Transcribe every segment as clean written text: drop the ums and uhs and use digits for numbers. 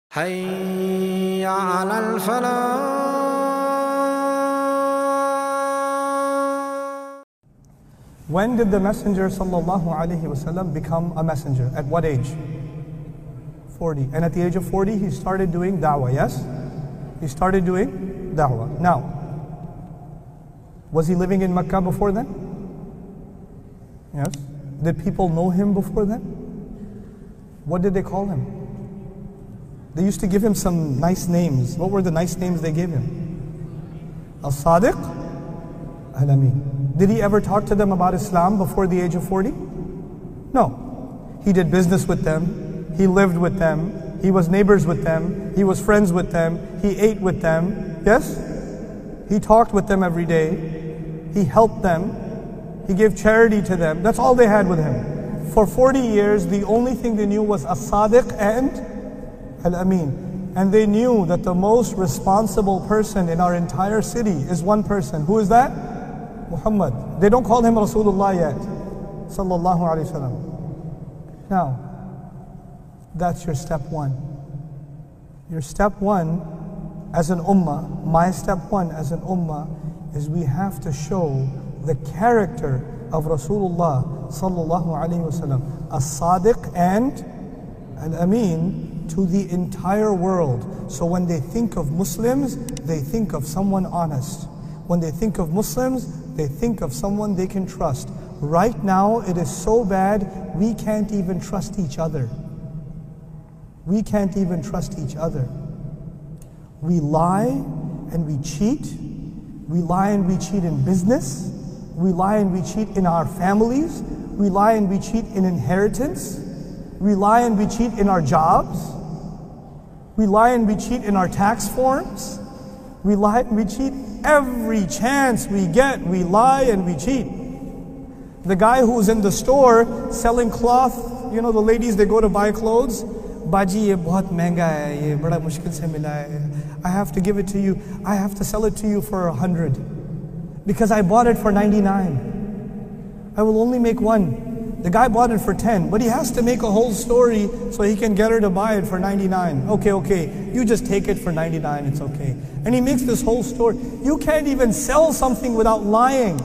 حي على الفلاح. When did the Messenger ﷺ become a messenger? At what age? 40. And at the age of 40, he started doing dawah, yes? He started doing dawah. Now, was he living in Mecca before then? Yes. Did people know him before then? What did they call him? They used to give him some nice names. What were the nice names they gave him? As-Sadiq, Al-Amin. Did he ever talk to them about Islam before the age of 40? No. He did business with them. He lived with them. He was neighbors with them. He was friends with them. He ate with them. Yes? He talked with them every day. He helped them. He gave charity to them. That's all they had with him. For 40 years, the only thing they knew was As-Sadiq and Al-Amin. And they knew that the most responsible person in our entire city is one person. Who is that? Muhammad. They don't call him Rasulullah yet. Sallallahu Alaihi Wasallam. Now, that's your step one. Your step one as an ummah, my step one as an ummah, is we have to show the character of Rasulullah Sallallahu Alaihi Wasallam, As-Sadiq and Al-Amin, to the entire world. So when they think of Muslims, they think of someone honest. When they think of Muslims, they think of someone they can trust. Right now, it is so bad, we can't even trust each other. We can't even trust each other. We lie and we cheat. We lie and we cheat in business. We lie and we cheat in our families. We lie and we cheat in inheritance. We lie and we cheat in our jobs. We lie and we cheat in our tax forms. We lie and we cheat every chance we get. We lie and we cheat. The guy who's in the store selling cloth, you know the ladies, they go to buy clothes. Baji, ye bahut mehenga hai, ye bada mushkil se mila hai. I have to give it to you. I have to sell it to you for 100 because I bought it for 99. I will only make one. The guy bought it for 10, but he has to make a whole story so he can get her to buy it for 99. Okay, you just take it for 99, it's okay. And he makes this whole story. You can't even sell something without lying.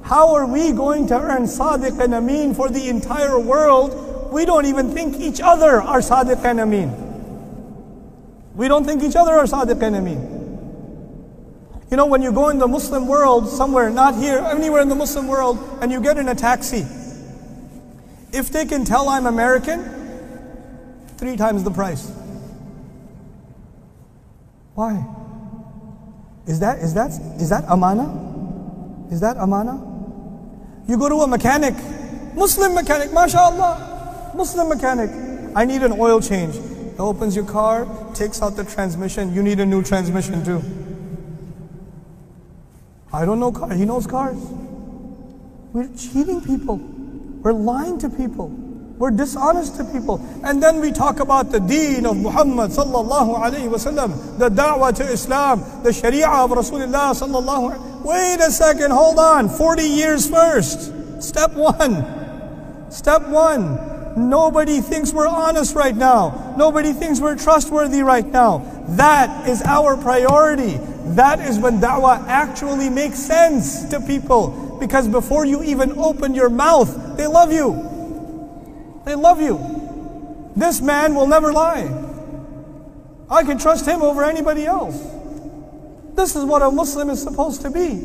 How are we going to earn Sadiq and Amin for the entire world? We don't even think each other are Sadiq and Amin. We don't think each other are Sadiq and Amin. You know, when you go in the Muslim world, somewhere, not here, anywhere in the Muslim world, and you get in a taxi, if they can tell I'm American, 3 times the price. Why? Is that amana? Is that amana? You go to a mechanic, Muslim mechanic, mashallah, Muslim mechanic. I need an oil change. He opens your car, takes out the transmission. You need a new transmission too. I don't know cars. He knows cars. We're cheating people. We're lying to people. We're dishonest to people. And then we talk about the deen of Muhammad sallallahu alayhi wasallam, the da'wah to Islam, the sharia of Rasulullah sallallahu alayhi. Wait a second, hold on. 40 years first. Step one. Step one. Nobody thinks we're honest right now. Nobody thinks we're trustworthy right now. That is our priority. That is when da'wah actually makes sense to people. Because before you even open your mouth, they love you. They love you. This man will never lie. I can trust him over anybody else. This is what a Muslim is supposed to be.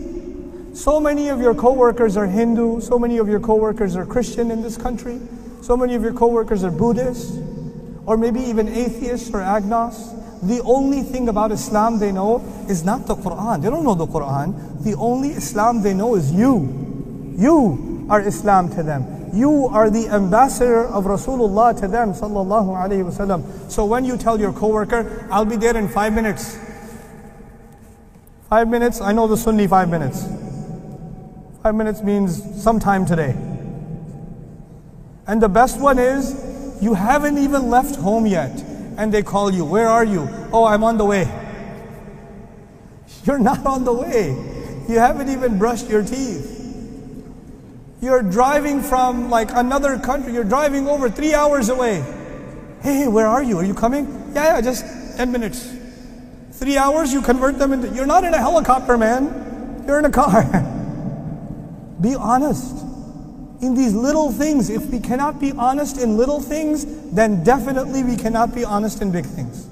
So many of your co-workers are Hindu. So many of your co-workers are Christian in this country. So many of your co-workers are Buddhist. Or maybe even atheists or agnostics. The only thing about Islam they know is not the Quran. They don't know the Quran. The only Islam they know is you. You are Islam to them. You are the ambassador of Rasulullah to them, sallallahu alayhi wasallam. So when you tell your coworker, I'll be there in 5 minutes. 5 minutes, I know the Sunni 5 minutes. 5 minutes means sometime today. And the best one is, you haven't even left home yet. And they call you, where are you? Oh, I'm on the way. You're not on the way. You haven't even brushed your teeth. You're driving from like another country. You're driving over 3 hours away. Hey, where are you? Are you coming? Yeah, just 10 minutes. 3 hours, you convert them into... You're not in a helicopter, man. You're in a car. Be honest. In these little things, if we cannot be honest in little things, then definitely we cannot be honest in big things.